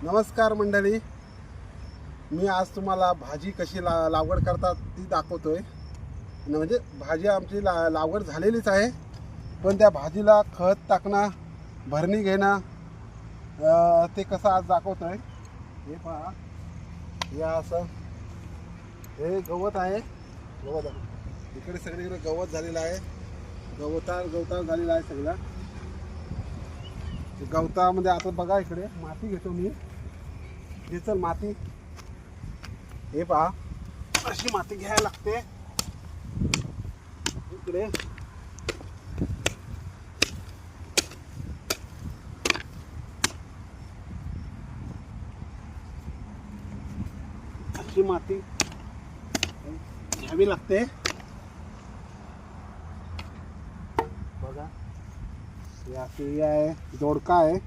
नमस्कार मंडळी, मी आज तुम्हाला भाजी कशी लागवड करतात ती दाखवतोय. म्हणजे भाजी आमची लागवड झालेलीच आहे, पण त्या भाजीला खत टाकणं, भरणी घेणं ते कसं आज दाखवतोय. हे पहा, हे असं हे गवत आहे. इकडे सगळीकडे गवत झालेलं आहे. गवताळ झालेला आहे सगळा. गवतामध्ये आता बघा, इकडे माती घेतो मी. हे चल माती, हे पहा, अशी माती घ्यायला लागते. इकडे अशी माती घ्यावी लागते. बघा, हे अशी आहे, दोडका आहे.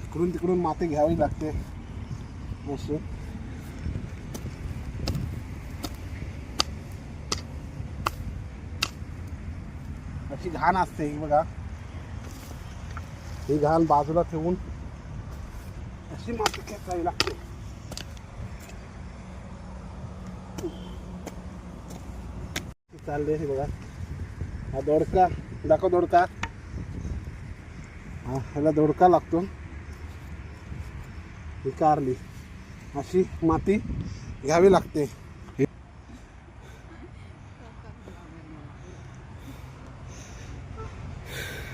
इकडून तिकडून माती घ्यावी लागते. अशी अशी घाण असते. ही बघा, ही घाण बाजूला ठेवून अशी माती खेचावी लागते. चालले हे बघा, हा दोडका दाखव. दोडका, हा ह्याला दोडका लागतो. ही कारली, अशी माती घ्यावी लागते.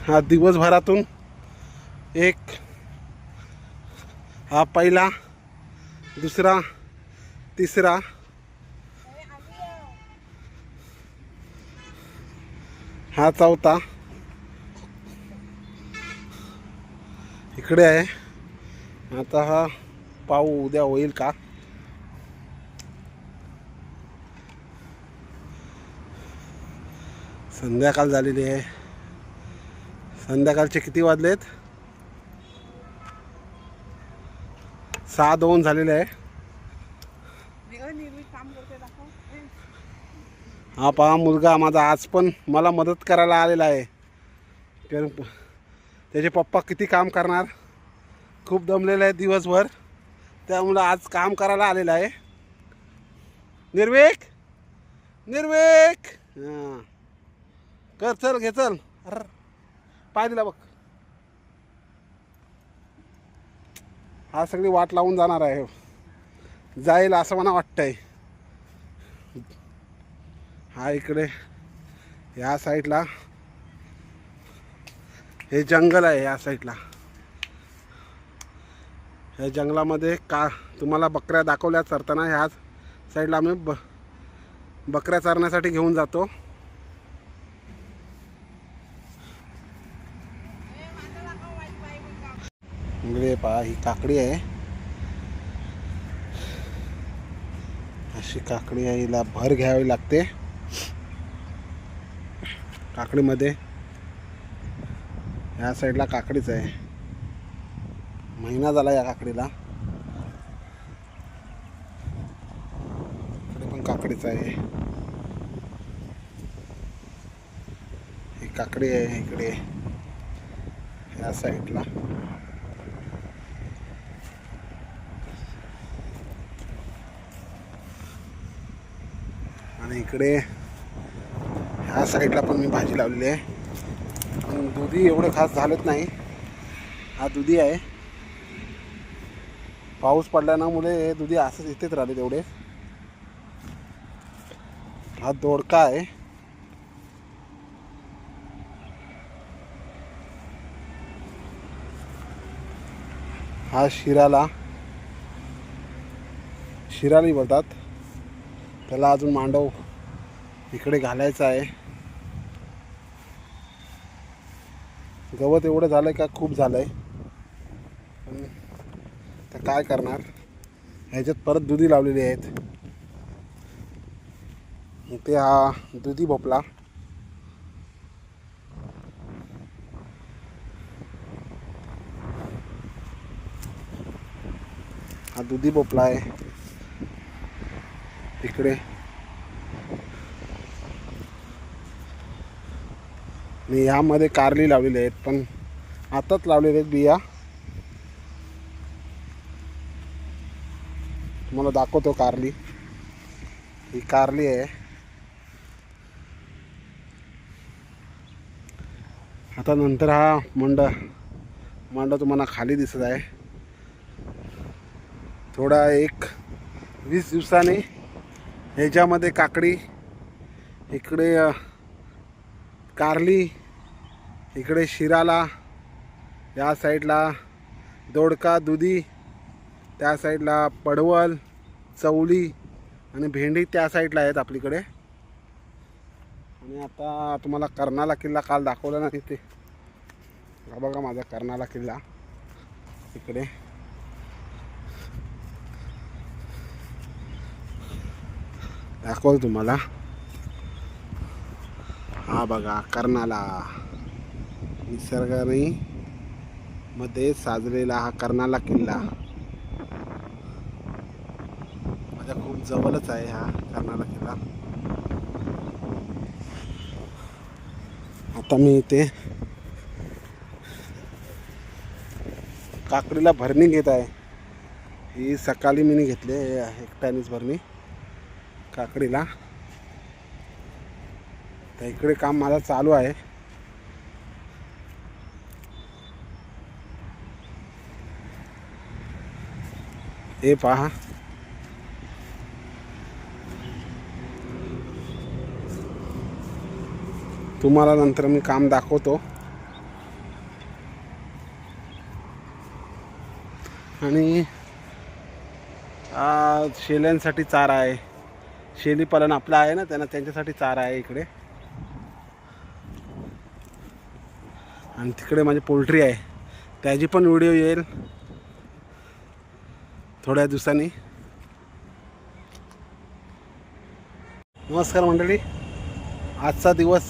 हा दिवसभरातून एक, हा पहिला, दुसरा, तिसरा, हा चौथा, इकडे आहे. आता हा पाहू उद्या होईल का. संध्याकाळ झालेली आहे. संध्याकाळचे किती वाजलेत? 6:02 झालेले आहे. हा पहा, मुलगा माझा आज पण मला मदत करायला आलेला आहे. त्याचे पप्पा किती काम करणार, खूप दमलेले आहे दिवसभर, त्यामुळं आज काम करायला आलेला आहे. निर्वेक, निर्वेक, हां कर, चल घे, चल. अरे पाय दिला बघ. हा सगळी वाट लावून जाणार आहे, जाईल असं मला वाटतंय. हा इकडे या साईडला हे जंगल आहे. या साईडला, ह्या जंगलामध्ये का तुम्हाला बकऱ्या दाखवल्या चरताना, ह्या साईडला आम्ही बकऱ्या चरण्यासाठी घेऊन जातो. इकडे पहा, ही काकडी आहे. अशी काकडी आहे, हिला भर घ्यावी लागते. काकडीमध्ये ह्या साईडला काकडीच आहे. महिना झाला या काकडीला. इकडे पण काकडीच आहे. ही काकडी आहे इकडे ह्या साईडला. आणि इकडे ह्या साईडला पण मी भाजी लावलेली आहे. पण दुधी एवढे खास झालेत नाही. हा दुधी आहे. पाऊस पडल्यामुळे हे दुधी असंच इथेच राहिले तेवढे. हा दोडका आहे. हा शिराली बोलतात त्याला. अजून मांडव इकडे घालायचं आहे. गवत एवढं झालंय का, खूप झालंय. पण तर काय करणार, ह्याच्यात परत दुधी लावलेली आहेत. ते हा दुधी भोपळा, हा दुधी भोपळा आहे इकडे. मी ह्यामध्ये कारली लावलेली आहेत, पण आताच लावलेले आहेत बिया. तुम्हाला दाखवतो कारली. ही कारली आहे. आता नंतर हा मंडा तुम्हाला खाली दिसत आहे. थोडा 20 दिवसाने ह्याच्यामध्ये काकडी, इकडे कारली, इकडे शिराला, या साईडला दोडका, दुधी, त्या साईडला पडवल, चवली आणि भेंडी त्या साईडला आहेत आपलीकडे. आणि आता तुम्हाला कर्नाला किल्ला काल दाखवला ना तिथे. हा बघा माझा कर्नाला किल्ला इकडे. दाखवतो तुम्हाला. हा बघा कर्नाला, निसर्गाने मध्ये साजलेला हा कर्नाला किल्ला. माझ्या खूप जवळच आहे हा कर्नाला किल्ला. आता मी इथे काकडीला भरणी घेत आहे. ही सकाळी मी घेतली एकट्यानेच भरणी काकडीला. तर इकडे काम माझं चालू आहे. हे पहा, तुम्हाला नंतर मी काम दाखवतो. आणि शेळ्यांसाठी चारा आहे. शेळी पालन आपलं आहे ना, त्यांच्यासाठी चारा आहे इकडे. आणि तिकडे माझी पोल्ट्री आहे, त्याची पण व्हिडिओ येईल थोड्या दिवसांनी. नमस्कार मंडळी, आजचा दिवस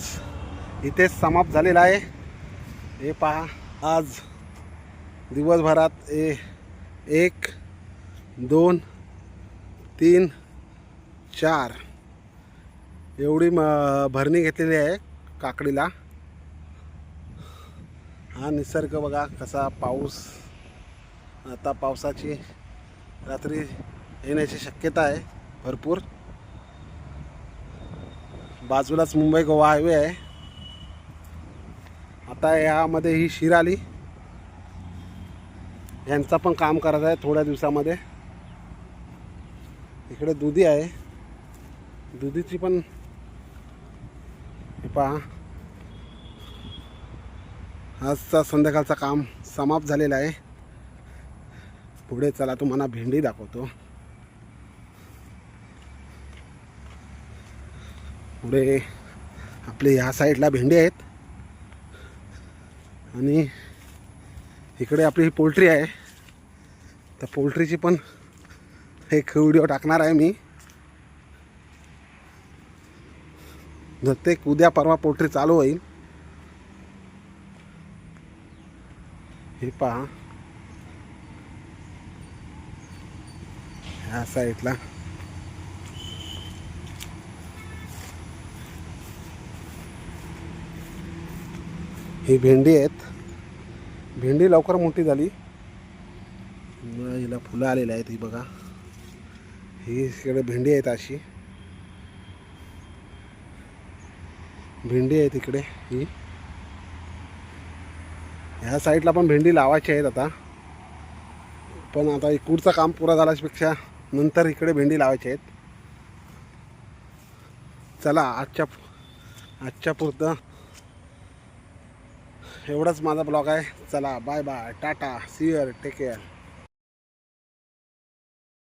इथेच समाप्त झालेला आहे. हे पहा, आज दिवसभरात 1 2 3 4 एवढी भरणी घेतलेली आहे काकडीला. हा निसर्ग बघा कसा. पाऊस, आता पावसाची रात्री येण्याची शक्यता आहे भरपूर. बाजूलाच मुंबई गोवा हायवे आहे. आता यामध्ये ही शिराली, यांचा पण काम करायचं आहे थोड्या दिवसामध्ये. इकडे दुधी आहे, दुधीची पण हे पहा. आजचा संध्याकाळचा काम समाप्त झालेला आहे. पुढे चला तुम्हाला भेंडी दाखवतो. पुढे आपले ह्या साईडला भेंडी आहेत. आणि इकडे आपली ही पोल्ट्री आहे. त्या पोल्ट्रीची पण एक व्हिडिओ टाकणार आहे मी. प्रत्येक उद्या परवा पोल्ट्री चालू होईल. हे पहा, ह्या साईडला ही भेंडी आहेत. भेंडी लवकर मोठी झाली, हिला फुलं आलेली आहेत. ही बघा, ही इकडे भेंडी आहेत. अशी भेंडी आहेत इकडे. ही ह्या साईडला पण भेंडी लावायची आहेत आता. पण आता इकडचं काम पुरा झाल्यापेक्षा नंतर इकडे भेंडी लावायची आहेत. चला आजच्या पुरतं एवढाच माझा ब्लॉग आहे. चला bye bye, tata, see you, take care.